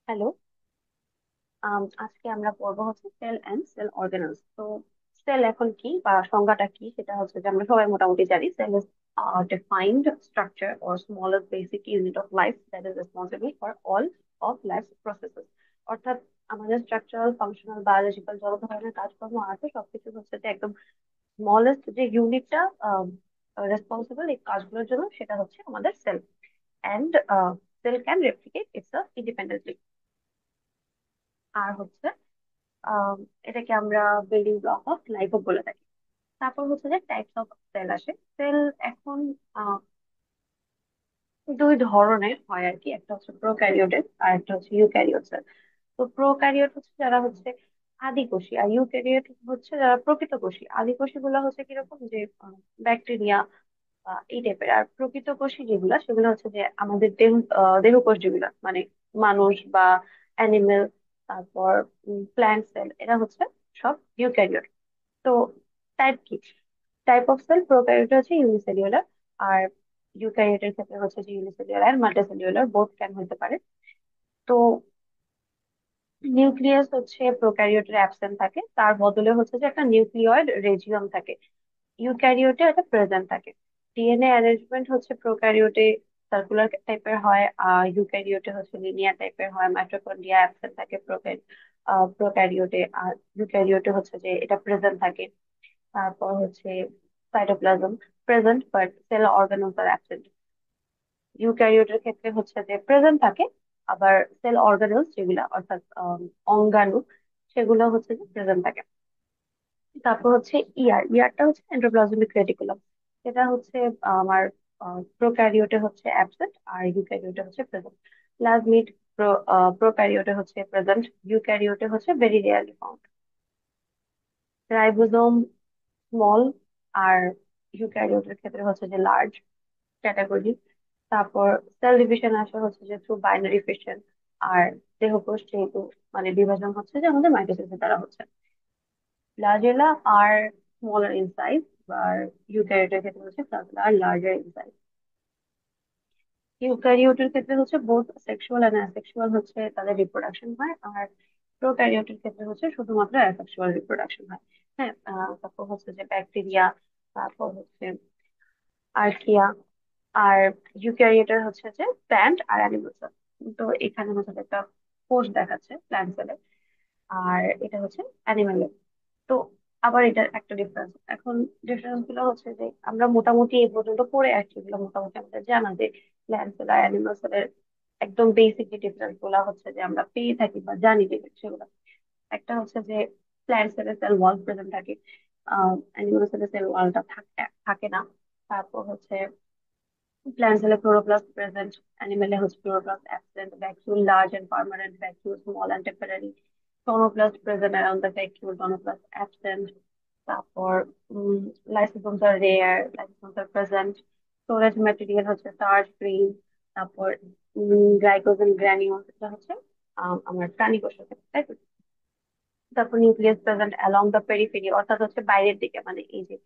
Hello. আজকে আমরা পড়বো হচ্ছে সেল এন্ড সেল অর্গানেলস। তো সেল এখন কি বা সংজ্ঞাটা কি সেটা হচ্ছে যে আমরা সবাই মোটামুটি জানি cell is defined structure or smallest basic unit of life that is responsible for all of life's processes। অর্থাৎ আমাদের স্ট্রাকচারাল ফাংশনাল বায়োলজিক্যাল যত ধরনের কাজকর্ম আছে সবকিছু হচ্ছে যে একদম স্মলেস্ট যে ইউনিটটা রেসপন্সিবল এই কাজগুলোর জন্য সেটা হচ্ছে আমাদের cell. And cell can replicate itself independently. আর হচ্ছে আহ এটাকে আমরা বিল্ডিং ব্লক অফ লাইফও বলে থাকি। তারপর হচ্ছে যে টাইপস অফ সেল আসে। সেল এখন আহ, দুই ধরনের হয় আর কি, একটা হচ্ছে প্রোক্যারিওটেড আর একটা হচ্ছে ইউক্যারিওট সেল। তো প্রোক্যারিওট হচ্ছে যারা হচ্ছে আদিকোষী, আর ইউক্যারিওট হচ্ছে যারা প্রকৃতকোষী। আদিকোষী গুলো হচ্ছে কিরকম যে ব্যাকটেরিয়া এই টাইপের, আর প্রকৃতকোষী যেগুলা সেগুলো হচ্ছে যে আমাদের দেহকোষ যেগুলা মানে মানুষ বা অ্যানিমেল, তারপর প্ল্যান্ট সেল, এরা হচ্ছে সব ইউক্যারিওট। তো টাইপ কি? টাইপ অফ সেল প্রোক্যারিওট হচ্ছে ইউনিসেলুলার, আর ইউক্যারিওটের ক্ষেত্রে হচ্ছে যে ইউনিসেলুলার আর মাল্টিসেলুলার বোথ ক্যান হতে পারে। তো নিউক্লিয়াস হচ্ছে প্রোক্যারিওটের অ্যাবসেন্ট থাকে, তার বদলে হচ্ছে যে একটা নিউক্লিয়য়েড রেজিয়ম থাকে। ইউক্যারিওটে এটা প্রেজেন্ট থাকে। ডিএনএ অ্যারেঞ্জমেন্ট হচ্ছে প্রোক্যারিওটে সার্কুলার টাইপের হয়, আর ইউক্যারিওটে হচ্ছে লিনিয়ার টাইপের হয়। মাইটোকন্ড্রিয়া অ্যাবসেন্ট থাকে প্রোক্যারিওটে, আর ইউক্যারিওটে হচ্ছে যে এটা প্রেজেন্ট থাকে। তারপর হচ্ছে cytoplasm present but cell organelles are absent. ইউক্যারিওটের ক্ষেত্রে হচ্ছে যে প্রেজেন্ট থাকে, আবার সেল অর্গানলস যেগুলা অর্থাৎ অঙ্গাণু সেগুলো হচ্ছে যে প্রেজেন্ট থাকে। তারপর হচ্ছে ইয়ারটা হচ্ছে এন্ডোপ্লাজমিক রেটিকুলাম। এটা হচ্ছে আমার প্রোক্যারিওটে হচ্ছে অ্যাবসেন্ট আর ইউক্যারিওটে হচ্ছে প্রেজেন্ট। প্লাজমিড প্রোক্যারিওটে হচ্ছে প্রেজেন্ট, ইউক্যারিওটে হচ্ছে very rarely found. Ribosome small, আর ইউক্যারিওটের ক্ষেত্রে হচ্ছে যে লার্জ ক্যাটাগরি। তারপর সেল ডিভিশন আসে হচ্ছে যে থ্রু বাইনারি ফিশন। আর দেহকোষ যেহেতু মানে বিভাজন হচ্ছে যে আমাদের মাইটোসিসের দ্বারা হচ্ছে। Flagella are smaller in size, আর ইউক্যারিওটের ক্ষেত্রে হচ্ছে flagella are larger in size. ইউক্যারিওটের ক্ষেত্রে হচ্ছে বোথ সেক্সুয়াল এন্ড অ্যাসেক্সুয়াল হচ্ছে তাদের রিপ্রোডাকশন হয়, আর প্রোক্যারিওটের ক্ষেত্রে হচ্ছে শুধুমাত্র অ্যাসেক্সুয়াল রিপ্রোডাকশন হয়। হ্যাঁ, তারপর হচ্ছে যে ব্যাকটেরিয়া, তারপর হচ্ছে আর্কিয়া, আর ইউক্যারিওটের হচ্ছে যে প্ল্যান্ট আর অ্যানিমাল সেল। তো এখানে হচ্ছে যে একটা কোষ দেখাচ্ছে প্ল্যান্ট সেলে, আর এটা হচ্ছে অ্যানিমাল। তো আবার এটার একটা ডিফারেন্স এখন। ডিফারেন্স গুলো হচ্ছে যে আমরা মোটামুটি এই পর্যন্ত পড়ে আসছি, এগুলো মোটামুটি আমাদের জানা যে প্ল্যান্ট সেল আর অ্যানিমাল সেলের একদম বেসিক যে ডিফারেন্স গুলা হচ্ছে যে আমরা পেয়ে থাকি বা জানি যে সেগুলো। একটা হচ্ছে যে প্ল্যান্ট সেলের সেল ওয়াল প্রেজেন্ট থাকে, অ্যানিমাল সেলের সেল ওয়ালটা থাকে থাকে না। তারপর হচ্ছে প্ল্যান্ট সেলে ক্লোরোপ্লাস্ট প্রেজেন্ট, অ্যানিমেলে হচ্ছে chloroplast absent. Vacuole large and permanent, vacuole small and temporary. Tonoplast present around the vacuole, tonoplast absent. তারপর lysosomes are rare, lysosomes are present. Storage material হচ্ছে স্টার্চ ফ্রি। তারপর গ্লাইকোজেন গ্র্যানিউল, এটা হচ্ছে আমার প্রাণী কোষের ক্ষেত্রে, তাই তো? তারপর nucleus present along the periphery, অর্থাৎ হচ্ছে বাইরের দিকে, মানে এই যে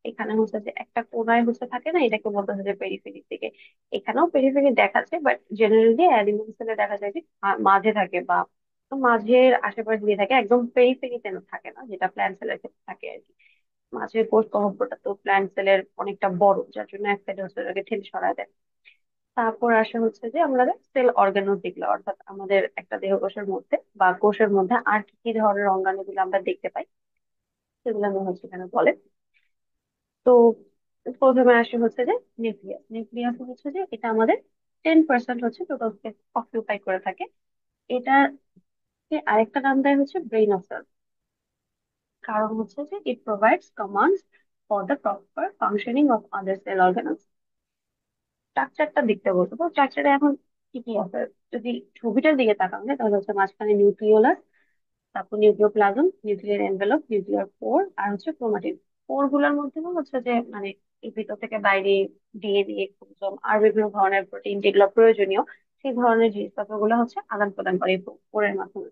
এখানে হচ্ছে যে একটা কোনায় হচ্ছে থাকে না, এটাকে বলতে হচ্ছে পেরিফেরির দিকে। এখানেও পেরিফেরি দেখাচ্ছে, বাট জেনারেলি অ্যানিমাল সেলে দেখা যায় যে মাঝে থাকে বা মাঝের আশেপাশে দিয়ে থাকে, একদম পেরিফেরিতে থাকে না, যেটা প্ল্যান্ট সেলের ক্ষেত্রে থাকে আর কি। মাঝের কোষ গহ্বরটা তো প্ল্যান্ট সেলের অনেকটা বড়, যার জন্য এক সাইডে হচ্ছে ওটাকে ঠেলে সরায় দেয়। তারপর আসে হচ্ছে যে আমাদের সেল অর্গানল যেগুলো, অর্থাৎ আমাদের একটা দেহকোষের মধ্যে বা কোষের মধ্যে আর কি কি ধরনের অঙ্গাণুগুলো আমরা দেখতে পাই সেগুলো আমি হচ্ছে এখানে বলে। তো প্রথমে আসে হচ্ছে যে নিউক্লিয়াস। নিউক্লিয়াস হচ্ছে যে এটা আমাদের 10% হচ্ছে টোটাল স্পেস অকুপাই করে থাকে। এটা আরেকটা নাম দেয় হচ্ছে ব্রেইন অফ সেল। কারণ হচ্ছে যে it provides commands for the proper functioning of other cell organs. স্ট্রাকচারটা দেখতে বলতো, তো স্ট্রাকচারে এখন কি কি আছে যদি ছবিটার দিকে তাকান যায় তাহলে হচ্ছে মাঝখানে নিউক্লিওলাস, তারপর নিউক্লিওপ্লাজম, নিউক্লিয়ার এনভেলপ, নিউক্লিয়ার পোর, আর হচ্ছে ক্রোমাটিন। পোর গুলোর মধ্যে হচ্ছে যে মানে এই ভিতর থেকে বাইরে ডিএনএ, ক্রোমোসোম আর বিভিন্ন ধরনের প্রোটিন যেগুলো প্রয়োজনীয় সেই ধরনের জিনিসপত্র গুলো হচ্ছে আদান প্রদান করে এই পোরের মাধ্যমে।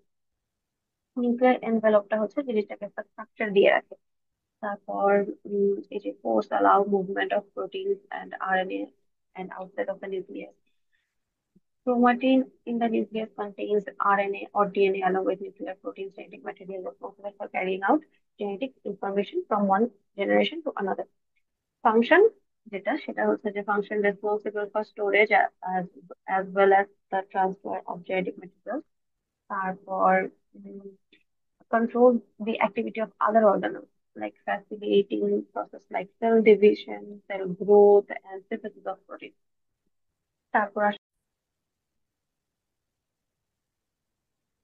নিউক্লিয়ার এনভেলপটা হচ্ছে জিনিসটাকে একটা স্ট্রাকচার দিয়ে রাখে। তারপর এই যে pores allow movement of proteins and RNA and outside of the nucleus. Chromatin in the nucleus contains RNA or DNA along with nuclear proteins, genetic material responsible for carrying out genetic information from one generation to another. Function যেটা সেটা হচ্ছে যে function responsible for storage as well as the transfer of genetic material. তারপর controls the activity of other organelles like facilitating process like cell division, cell growth, and synthesis of protein.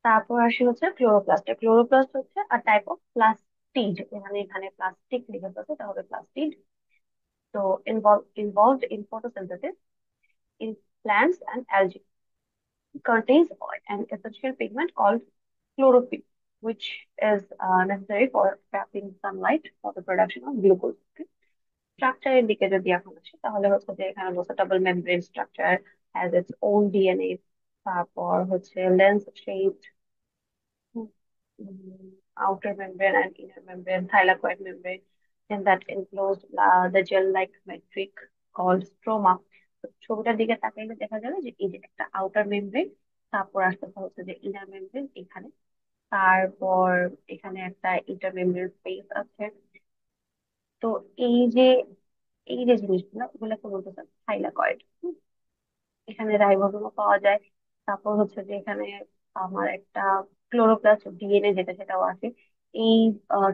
তারপর আসি হচ্ছে chloroplast. Chloroplast হচ্ছে a type of plastid, এখানে এখানে plastic লিখে আছে, এটা হবে প্লাস্টিড। তো involved in photosynthesis in plants and algae, contains an essential pigment called chlorophyll, which is necessary for trapping sunlight for the production of glucose. স্ট্রাকচারের দিকে যদি এখন আসি তাহলে হচ্ছে যে এখানে বলছে double membrane structure, has its own DNA. তারপর হচ্ছে lens shaped outer membrane and inner membrane, thylakoid membrane, and that enclosed the gel-like matrix called stroma. তো ছবিটার দিকে তাকাইলে দেখা যাবে যে এই যে একটা আউটার মেমব্রেন, তারপর আসতে হচ্ছে যে ইনার মেমব্রেন এখানে, তারপর এখানে একটা ইন্টার মেমব্রেন স্পেস আছে। তো এই যে জিনিসগুলো ওগুলোকে বলতেছে থাইলাকয়েড। এখানে রাইবোজোমও পাওয়া যায়। তারপর হচ্ছে যে এখানে আমার একটা ক্লোরোপ্লাস্ট ডিএনএ যেটা সেটাও আছে। এই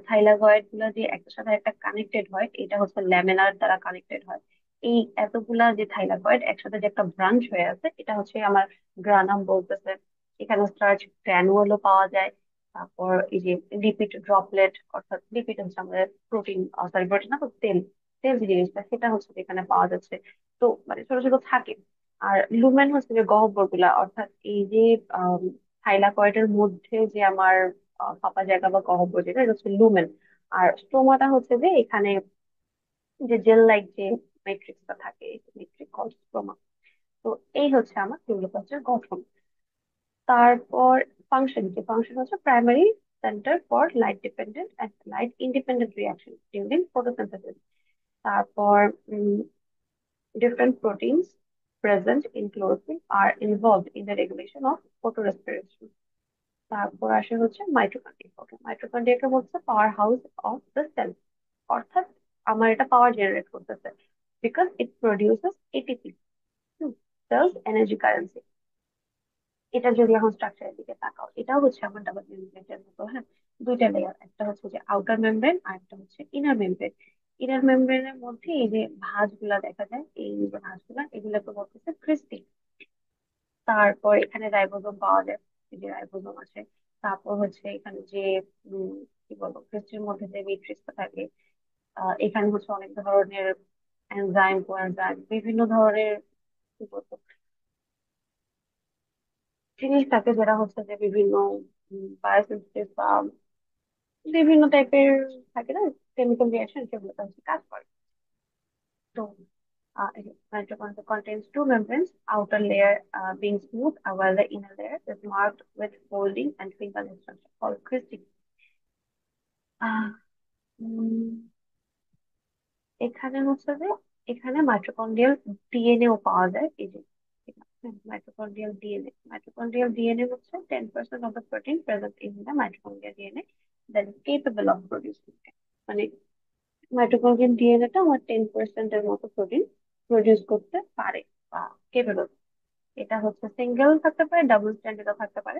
থাইলাকয়েড গুলা যে একটার সাথে একটা কানেক্টেড হয়, এটা হচ্ছে ল্যামেলার দ্বারা কানেক্টেড হয়। এই এতগুলা যে থাইলাকয়েড একসাথে যে একটা ব্রাঞ্চ হয়ে আছে, এটা হচ্ছে আমার গ্রানাম বলতেছে। এখানে স্টার্চ গ্র্যানুলও পাওয়া যায়। তারপর এই যে লিপিড ড্রপলেট, অর্থাৎ লিপিড হচ্ছে আমাদের প্রোটিন, সরি প্রোটিন না তো তেল, তেল যে জিনিসটা সেটা হচ্ছে যে এখানে পাওয়া যাচ্ছে। তো মানে ছোট ছোট থাকে। আর লুমেন হচ্ছে যে গহ্বর গুলা, অর্থাৎ এই যে থাইলাকয়েডের মধ্যে যে আমার ফাঁপা জায়গা বা গহ্বর যেটা, এটা হচ্ছে লুমেন। আর স্টোমাটা হচ্ছে যে এখানে যে জেল লাইক যে ম্যাট্রিক্সটা থাকে, ম্যাট্রিক্স কল স্টোমা। তো এই হচ্ছে আমার ক্লোরোপ্লাস্টের গঠন। তারপর ফাংশন হচ্ছে primary centre for light dependent and light independent reaction during photosynthesis. তারপর different proteins present in chlorophyll are involved in the regulation of photorespiration. তারপর আসে হচ্ছে মাইটোকন্ড্রিয়া। ওকে, মাইটোকন্ড্রিয়াকে বলছে power house of the cell, অর্থাৎ আমার এটা পাওয়ার জেনারেট করতেছে because it produces ATP, cells energy currency. এটা যদি এখন স্ট্রাকচারের দিকে তাকাও, এটাও হচ্ছে আমার ডাবল মেমব্রেনের মতো, হ্যাঁ। দুইটা লেয়ার, একটা হচ্ছে যে আউটার মেমব্রেন আর একটা হচ্ছে ইনার মেমব্রেন। ইনার মেমব্রেনের মধ্যে এই যে ভাঁজগুলা দেখা যায়, এই যে ভাঁজগুলা এগুলোকে বলতেছে ক্রিস্টি। তারপর এখানে রাইবোজোম পাওয়া যায়, এই যে রাইবোজোম আছে। তারপর হচ্ছে এখানে যে উম কি বলবো ক্রিস্টির মধ্যে যে মেট্রিক্সটা থাকে, এখানে হচ্ছে অনেক ধরনের এনজাইম কোএনজাইম বিভিন্ন ধরনের কি বলবো জিনিস থাকে, যেটা হচ্ছে যে বিভিন্ন বায়োসিনথেসিস বা বিভিন্ন টাইপের থাকে না কেমিক্যাল রিয়াকশন, সেগুলোতে হচ্ছে কাজ করে। তো mitochondria contains two membranes, outer layer being smooth, while the inner layer is marked with folding and finger structure called cristic. আহ, উম, এখানে হচ্ছে যে এখানে মাইটোকন্ড্রিয়াল ডিএনএ ও পাওয়া যায়, এই যে মাইটোকন্ড্রিয়াল ডিএনএ হচ্ছে 10% of the protein present in the mitochondrial DNA that is capable of producing it। মানে মাইটোকন্ড্রিয়াল ডিএনএ টা আমার 10% এর মতো প্রোটিন প্রডিউস করতে পারে বা কেপেবল। এটা হচ্ছে সিঙ্গেল থাকতে পারে, ডাবল স্ট্যান্ডার্ডও থাকতে পারে।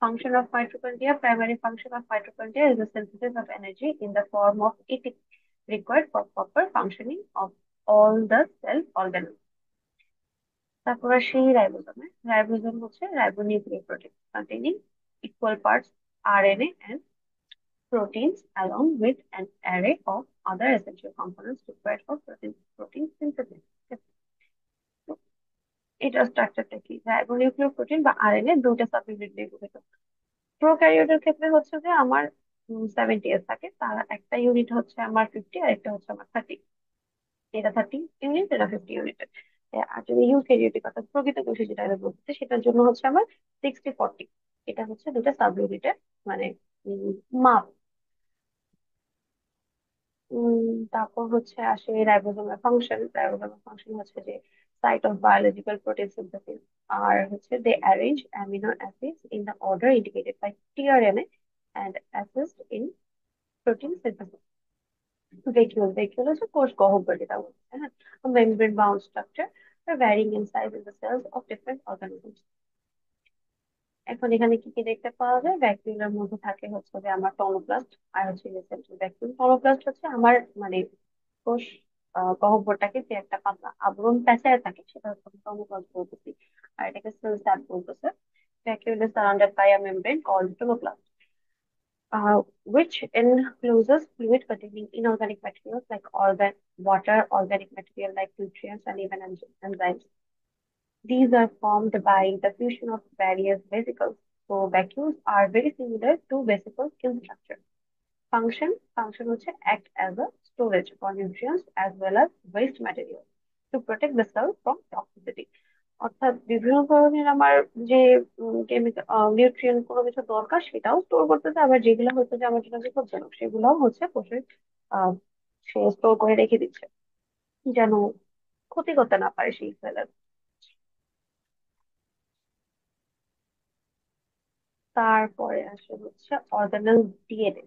Function of mitochondria. Primary function of mitochondria is the synthesis of energy in the form of ATP required for proper functioning of all the cell organelles. তারপর আসি রাইবোজোমে। রাইবোজোম হচ্ছে ribonucleoprotein containing equal parts RNA and proteins along with an array of other essential components required for protein synthesis. তো এটার স্ট্রাকচারটা কি, রাইবোনিউক্লিওপ্রোটিন বা RNA দুইটা subunit নিয়ে গঠিত। প্রোক্যারিওটের ক্ষেত্রে হচ্ছে যে আমার 70s থাকে, তার একটা ইউনিট হচ্ছে আমার 50 আর একটা হচ্ছে আমার 30। এটা 30 ইউনিট, এটা 50 ইউনিটের। আর যদি ইউক্যারিওটিক অর্থাৎ প্রকৃত কোষে যেটা আমি বলতেছি সেটার জন্য হচ্ছে আমার 60-40। এটা হচ্ছে দুটা সাব ইউনিটের মানে মাপ। তারপর হচ্ছে আসে রাইবোজোমের ফাংশন। রাইবোজোমের ফাংশন হচ্ছে যে site of biological protein synthesis. আর হচ্ছে they arrange amino acids in the order indicated by tRNA and assist in protein synthesis. Vacuole হচ্ছে কোষ গহ্বর যেটা বলছে, হ্যাঁ। Membrane bound structure varying in size in the cells of different organisms. এখন এখানে কি কি দেখতে পাওয়া যায়? ব্যাকটেরিয়ার মধ্যে থাকে হচ্ছে যে আমার টনোপ্লাস্ট আর হচ্ছে সেন্ট্রাল ভ্যাকুয়াম। টনোপ্লাস্ট হচ্ছে আমার মানে কোষ গহ্বরটাকে যে একটা পাতলা আবরণ পেঁচায় থাকে সেটা হচ্ছে টনোপ্লাস্ট বলতেছি। আর এটাকে সেল স্যাপ বলতেছে। Vacuum is surrounded by a membrane called tonoplast, which encloses fluid containing inorganic materials like water, organic material like nutrients, and even enzymes. These are formed by the fusion of various vesicles. So vacuoles are very similar to vesicles in structure. Function হচ্ছে act as a storage for nutrients as well as waste material to protect the cell from toxicity. অর্থাৎ বিভিন্ন ধরনের আমার যে chemical nutrient কোনো কিছু দরকার সেটাও স্টোর করতেছে, আবার যেগুলো হচ্ছে যে আমার জন্য বিপজ্জনক সেগুলোও হচ্ছে কোষের আহ সে স্টোর করে রেখে দিচ্ছে যেন ক্ষতি করতে না পারে সেই সেলের। তারপরে আসে হচ্ছে অর্গানাল ডিএনএ।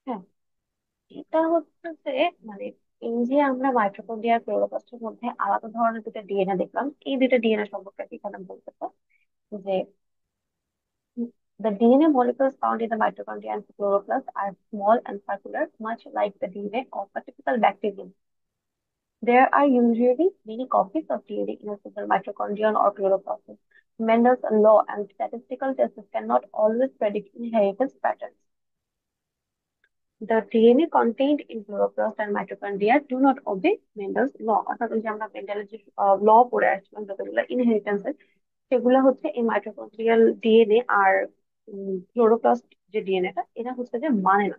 হ্যাঁ, এটা হচ্ছে যে মানে এই যে আমরা মাইটোকন্ড্রিয়া আর ক্লোরোপ্লাস্টের মধ্যে আলাদা ধরনের দুটো ডিএনএ দেখলাম, এই দুটো ডিএনএ সম্পর্কে আর কি এখানে বলতেছে যে the DNA molecules found in the mitochondria and chloroplast are small and circular, much like the DNA of a typical bacterium. There are usually many copies of DNA in a single mitochondrion or chloroplast. Mendel's law and statistical tests cannot always predict inheritance patterns. The DNA contained in chloroplast and mitochondria do not obey Mendel's law. অর্থাৎ ওই যে আমরা মেন্ডেলের যে ল পড়ে আসছিলাম যতগুলো ইনহেরিটেন্সের, সেগুলো হচ্ছে এই মাইটোকন্ড্রিয়াল ডিএনএ আর ক্লোরোপ্লাস্ট যে ডিএনএটা এটা হচ্ছে যে মানে না।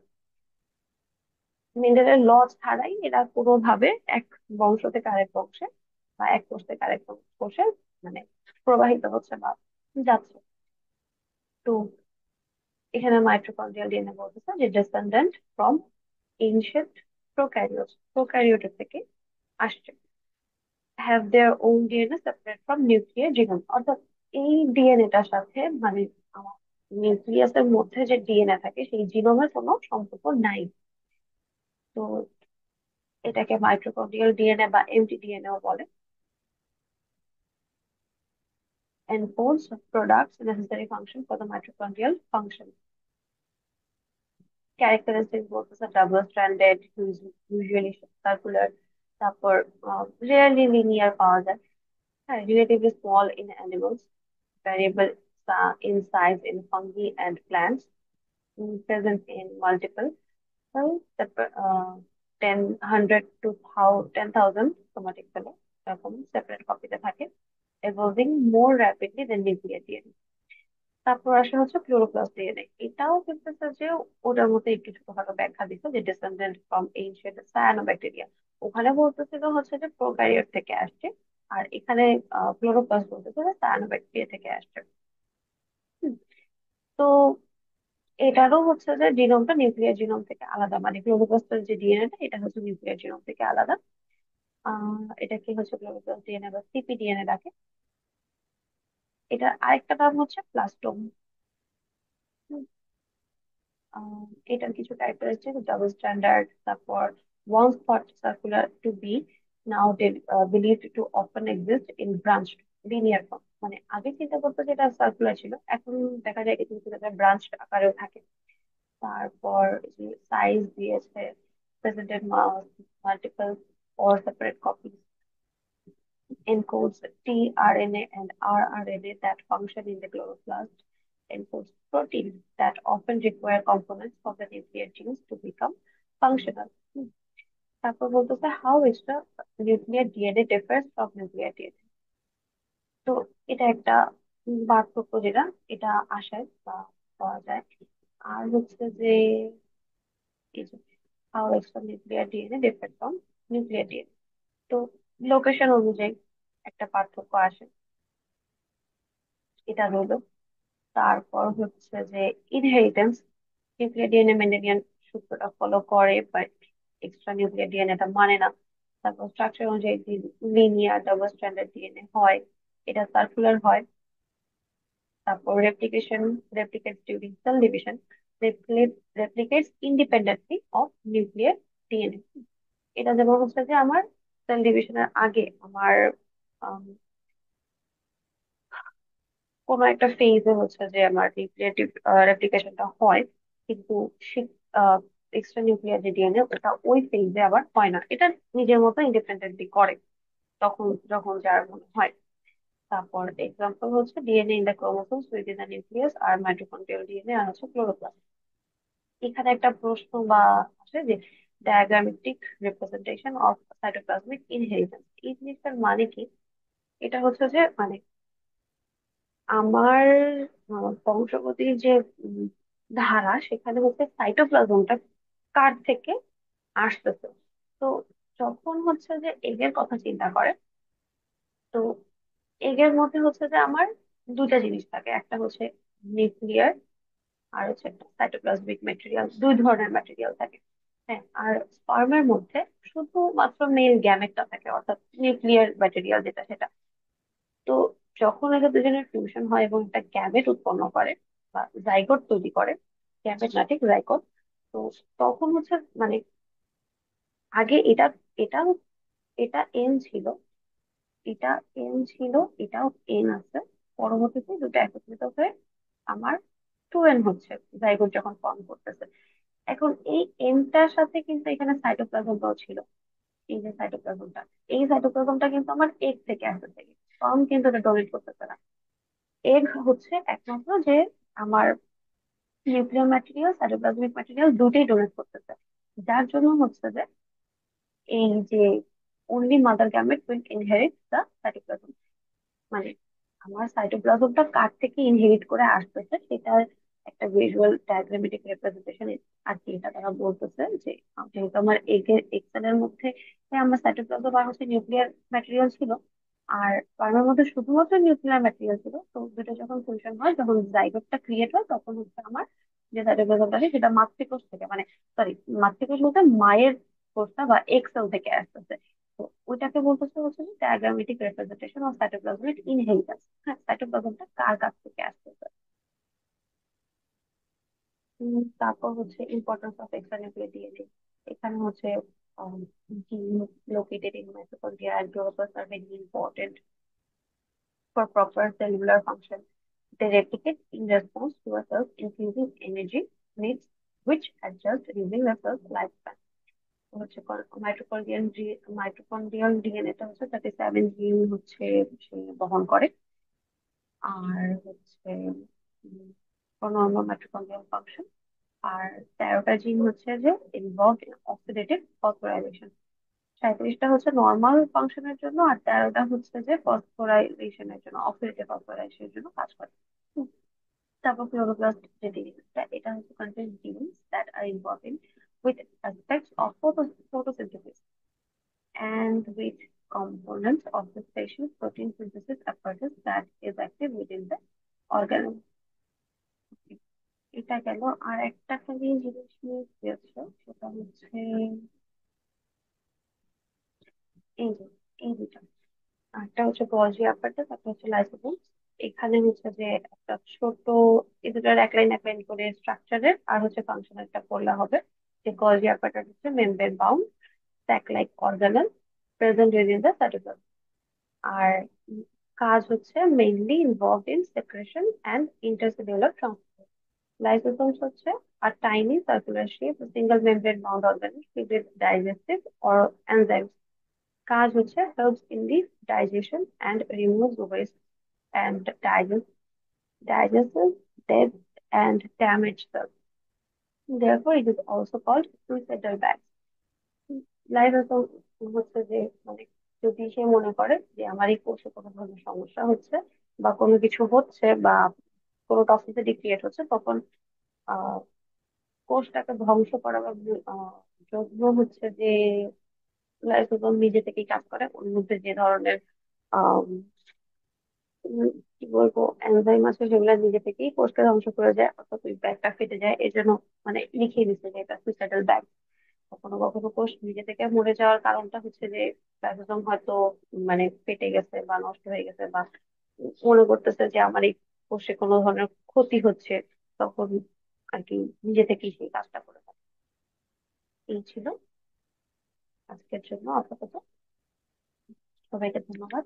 মেন্ডেলের ল ছাড়াই এরা কোনোভাবে এক বংশ থেকে আরেক বংশে বা এক কোষ থেকে আরেক কোষে মানে প্রবাহিত হচ্ছে বা যাচ্ছে। তো এখানে মাইটোকন্ড্রিয়াল ডিএনএ বলতেছে যে ডিসেন্ডেন্ট ফ্রম এনশিয়েন্ট প্রোক্যারিওট থেকে আসছে, have their own DNA separate from nuclear genome. অর্থাৎ এই ডিএনএটার সাথে মানে আমার নিউক্লিয়াসের মধ্যে যে ডিএনএ থাকে সেই জিনোমের কোনো সম্পর্ক নাই। তো এটাকে মাইটোকন্ড্রিয়াল ডিএনএ বা এমটিডিএনএও বলে। encodes products necessary function for the mitochondrial function. Characteristics বলতেছে double stranded, usually circular, তারপর rarely linear পাওয়া যায়, হ্যাঁ, relatively small in animals, variable in size in fungi and plants, present in multiple cells, 10,000 somatic cell এরকম separate কপিতে থাকে, evolving more rapidly than nuclear DNA. তারপর আসা হচ্ছে ক্লোরোপ্লাস্ট ডিএনএ। এটাও কিন্তু যে ওটার মধ্যে একটু ছোটখাটো ব্যাখ্যা দিচ্ছে যে ডিসেন্ডেন্ট ফ্রম এনশিয়েন্ট সায়ানোব্যাকটেরিয়া। ওখানে বলতেছিল হচ্ছে যে প্রোক্যারিওট থেকে আসছে, আর এখানে ক্লোরোপ্লাস্ট বলতেছে যে সায়ানোব্যাকটেরিয়া থেকে আসছে। হুম, তো এটারও হচ্ছে যে জিনোমটা নিউক্লিয়ার জিনোম থেকে আলাদা, মানে ক্লোরোপ্লাস্টের যে ডিএনএটা এটা হচ্ছে নিউক্লিয়ার জিনোম থেকে আলাদা। এটাকে হচ্ছে ক্লোরোপ্লাস্ট ডিএনএ বা সিপিডিএনএ ডাকে। এটার আরেকটা নাম হচ্ছে প্লাস্টোম। এটার কিছু ক্যারেক্টারিস্টিক ডাবল স্ট্যান্ডার্ড, তারপর once thought circular to be now believed to often exist in branched linear form। মানে আগে চিন্তা করতো যেটা সার্কুলার ছিল, এখন দেখা যায় কিছু কিছু ক্ষেত্রে ব্রাঞ্চড আকারেও থাকে। তারপর সাইজ দিয়েছে প্রেসেন্টেড multiple or separate copies, encodes tRNA and rRNA that function in the chloroplast, encodes proteins that often require components of the nuclear genes to become functional. তারপর বলতেছে how extra nuclear DNA differs from nuclear DNA। তো এটা একটা পার্থক্য যেটা এটা আশায় বা পাওয়া যায়। আর হচ্ছে যে এই যে how extra nuclear DNA differs from nuclear DNA। তো লোকেশন অনুযায়ী একটা পার্থক্য আসে, এটা রইলো। তারপর হচ্ছে যে ইনহেরিটেন্স, নিউক্লিয়ার ডিএনএ মেন্ডেলিয়ান সূত্রটা ফলো করে, বাট এক্সট্রা নিউক্লিয়ার ডিএনএটা মানে না। তারপর স্ট্রাকচার অনুযায়ী লিনিয়ার ডাবল স্ট্র্যান্ডেড ডিএনএ হয়, এটা সার্কুলার হয়। তারপর replicates during cell division, replicates independently of nuclear DNA. এটা যেমন হচ্ছে যে আমার সেল ডিভিশনের আগে আমার কোনো একটা ফেজে হচ্ছে যে আমার নিউক্লিয়ার রেপ্লিকেশনটা হয়, কিন্তু এক্সট্রা নিউক্লিয়ার যে ডিএনএ ওটা ওই ফেজে আবার হয় না, এটা নিজের মতো ইন্ডিপেন্ডেন্টলি করে তখন যখন যার মনে হয়। তারপর এক্সাম্পল হচ্ছে DNA in the chromosomes within the nucleus আর মাইটোকন্ড্রিয়াল ডিএনএ আর হচ্ছে ক্লোরোপ্লাস্ট। এখানে একটা প্রশ্ন বা আসে যে diagrammatic representation of cytoplasmic inheritance, এই জিনিসটার মানে কি? এটা হচ্ছে যে মানে আমার বংশগতির যে উম, ধারা, সেখানে হচ্ছে সাইটোপ্লাজমটা কার থেকে আসতেছে। তো যখন হচ্ছে যে এগের কথা চিন্তা করে, তো এগের মধ্যে হচ্ছে যে আমার দুইটা জিনিস থাকে, একটা হচ্ছে নিউক্লিয়ার আর হচ্ছে একটা সাইটোপ্লাজমিক ম্যাটেরিয়াল, দুই ধরনের ম্যাটেরিয়াল থাকে। হ্যাঁ, আর স্পার্মের মধ্যে শুধুমাত্র মেল গ্যামেটটা থাকে, অর্থাৎ নিউক্লিয়ার ম্যাটেরিয়াল যেটা সেটা। তো যখন এদের দুজনের ফিউশন হয় এবং একটা গ্যামেট উৎপন্ন করে বা জাইগোট তৈরি করে, গ্যামেট না ঠিক জাইগোট, তো তখন হচ্ছে মানে আগে এটা এটা এন ছিল, এটা এন ছিল, এটাও এন আছে, পরবর্তীতে দুটো একত্রিত হয়ে আমার টু এন হচ্ছে জাইগোট যখন ফর্ম করতেছে। এখন এই এনটার সাথে কিন্তু এখানে সাইটোপ্লাজমটাও ছিল, এই যে সাইটোপ্লাজমটা, এই সাইটোপ্লাজমটা কিন্তু আমার এগ থেকে আসতেছে, ফর্ম কিন্তু এটা ডোনেট করতেছে না। এগ হচ্ছে একমাত্র যে আমার নিউক্লিয়ার ম্যাটেরিয়াল সাইটোপ্লাজমিক ম্যাটেরিয়াল দুটোই ডোনেট করতেছে, যার জন্য হচ্ছে যে এই যে only mother gamete will inherit the cytoplasm. মানে আমার সাইটোপ্লাজমটা কার থেকে ইনহেরিট করে আসতেছে সেটার একটা ভিজুয়াল ডায়াগ্রামেটিক রিপ্রেজেন্টেশন আর কি। এটা তারা বলতেছে যে যেহেতু আমার এক্সেলের মধ্যে আমার সাইটোপ্লাজম আর হচ্ছে নিউক্লিয়ার ম্যাটেরিয়াল ছিল, আর স্পার্মের মধ্যে শুধুমাত্র নিউক্লিয়ার ম্যাটেরিয়াল ছিল, তো দুটো যখন ফিউশন হয়, যখন জাইগোটটা ক্রিয়েট হয়, তখন হচ্ছে আমার যে সাইটোপ্লাজমটা আছে সেটা মাতৃকোষ থেকে, মানে সরি, মাতৃকোষ বলতে মায়ের কোষটা বা এক্সেল থেকে আসতেছে। তো ওইটাকে বলতেছে হচ্ছে যে diagrammatic representation of cytoplasmic inheritance. হ্যাঁ, সাইটোপ্লাজমটা কার কাছ থেকে আসতেছে। তারপর হচ্ছে ইম্পর্টেন্স অফ এক্সট্রা ডিএনএ। এখানে হচ্ছে জিন located in mitochondria and chloroplasts are very important for proper cellular function. They replicate in response to a cell's increasing energy needs, which adjust during the cell's lifespan. হচ্ছে mitochondrial ডিএনএটা হচ্ছে 37 জিন হচ্ছে সে বহন করে। আর হচ্ছে নর্মাল মাইটোকন্ড্রিয়াল ফাংশন। আর 13টা জিন হচ্ছে যে ইনভলভ ইন অক্সিডেটিভ ফসফোরাইলেশন। 37টা হচ্ছে নর্মাল ফাংশনের জন্য, আর 13টা হচ্ছে যে ফসফোরাইলেশনের জন্য, অক্সিডেটিভ ফসফোরাইলেশনের জন্য কাজ করে। হুম, তারপর ক্লোরোপ্লাস্ট যে জিনিসটা, এটা হচ্ছে contains genes that are involved with aspects of photosynthesis and with components of the special protein synthesis apparatus that is active within the organelle. এটা গেল। আর একটা খালি জিনিস নিয়ে পেয়েছে, সেটা হচ্ছে এই যে এই দুটা, একটা হচ্ছে গলজি অ্যাপারেটাস, একটা হচ্ছে লাইসোসোম। এখানে হচ্ছে যে একটা ছোট, এই দুটার এক লাইন করে স্ট্রাকচারের আর হচ্ছে ফাংশনালটা করলে হবে। যে গলজি অ্যাপারেটাস হচ্ছে membrane bound sac like organelle present within the cytoplasm. আর কাজ হচ্ছে mainly involve in secretion and intercellular transport. Lysosomes হচ্ছে a tiny circular shape single membrane bound organelle filled with digestive or enzymes. কাজ হচ্ছে helps in the digestion and removes waste and digests dead and damaged cells. Therefore, it is also called suicidal bags. Lysosome হচ্ছে যে মানে যদি সে মনে করে যে আমার এই কোষে কোনো ধরনের সমস্যা হচ্ছে বা কোনো কিছু হচ্ছে বা কোনো টক্সিসিটি ক্রিয়েট হচ্ছে, তখন আহ কোষটাকে ধ্বংস করা বা জন্য হচ্ছে যে লাইসোসোম নিজে থেকেই কাজ করে, ওর মধ্যে যে ধরনের উম, কি বলবো, এনজাইম আছে যেগুলো নিজে থেকেই কোষকে ধ্বংস করে যায়, অর্থাৎ ওই ব্যাগটা ফেটে যায়, এই জন্য মানে লিখিয়ে দিচ্ছে যে এটা সুইসাইডাল ব্যাগ। কখনো কখনো কোষ নিজে থেকে মরে যাওয়ার কারণটা হচ্ছে যে লাইসোজোম হয়তো মানে ফেটে গেছে বা নষ্ট হয়ে গেছে, বা মনে করতেছে যে আমার এই কোষে কোনো ধরনের ক্ষতি হচ্ছে, তখন আর কি নিজে থেকেই সেই কাজটা করে থাকে। এই ছিল আজকের জন্য আপাতত। সবাইকে ধন্যবাদ।